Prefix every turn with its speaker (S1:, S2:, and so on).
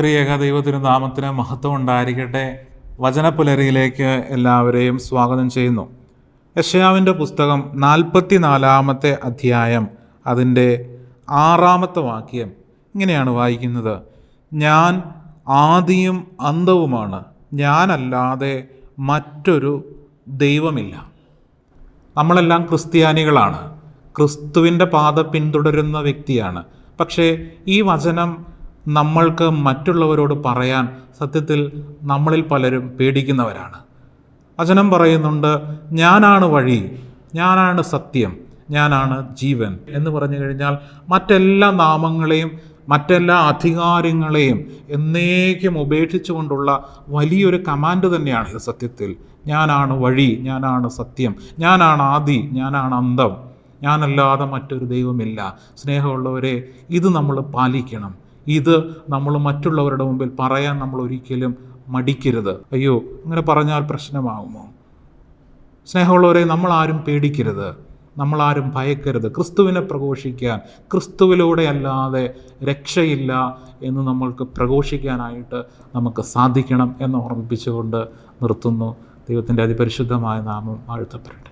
S1: ത്രിയേക ദൈവത്തിരുനാമത്തിന് മഹത്വം ഉണ്ടായിരിക്കട്ടെ. വചനപ്പുലരിയിലേക്ക് എല്ലാവരെയും സ്വാഗതം ചെയ്യുന്നു. യെശയ്യാവിൻ്റെ പുസ്തകം 44 അധ്യായം അതിൻ്റെ 6 വാക്യം ഇങ്ങനെയാണ് വായിക്കുന്നത്: ഞാൻ ആദിയും അന്തവുമാണ്, ഞാനല്ലാതെ മറ്റൊരു ദൈവമില്ല. നമ്മളെല്ലാം ക്രിസ്ത്യാനികളാണ്, ക്രിസ്തുവിൻ്റെ പാത പിന്തുടരുന്ന വ്യക്തിയാണ്. പക്ഷേ ഈ വചനം നമ്മൾക്ക് മറ്റുള്ളവരോട് പറയാൻ സത്യത്തിൽ നമ്മളിൽ പലരും പേടിക്കുന്നവരാണ്. വചനം പറയുന്നുണ്ട്, ഞാനാണ് വഴി, ഞാനാണ് സത്യം, ഞാനാണ് ജീവൻ എന്ന് പറഞ്ഞു കഴിഞ്ഞാൽ മറ്റെല്ലാ നാമങ്ങളെയും മറ്റെല്ലാ അധികാരങ്ങളെയും എന്നേക്കും ഉപേക്ഷിച്ചുകൊണ്ടുള്ള വലിയൊരു കമാൻഡ് തന്നെയാണ് ഇത്. സത്യത്തിൽ ഞാനാണ് വഴി, ഞാനാണ് സത്യം, ഞാനാണ് ആദി, ഞാനാണ് അന്തം, ഞാനല്ലാതെ മറ്റൊരു ദൈവമില്ല. സ്നേഹമുള്ളവരെ, ഇത് നമ്മൾ പാലിക്കണം. ഇത് നമ്മൾ മറ്റുള്ളവരുടെ മുമ്പിൽ പറയാൻ നമ്മൾ ഒരിക്കലും മടിക്കരുത്. അയ്യോ, അങ്ങനെ പറഞ്ഞാൽ പ്രശ്നമാകുമോ? സ്നേഹമുള്ളവരെ, നമ്മളാരും പേടിക്കരുത്, നമ്മളാരും ഭയക്കരുത്. ക്രിസ്തുവിനെ പ്രഘോഷിക്കാൻ, ക്രിസ്തുവിലൂടെ അല്ലാതെ രക്ഷയില്ല എന്ന് നമ്മൾക്ക് പ്രഘോഷിക്കാനായിട്ട് നമുക്ക് സാധിക്കണം എന്ന് ഓർമ്മിപ്പിച്ചുകൊണ്ട് നിർത്തുന്നു. ദൈവത്തിൻ്റെ അതിപരിശുദ്ധമായ നാമം വാഴ്ത്തപ്പെടട്ടെ.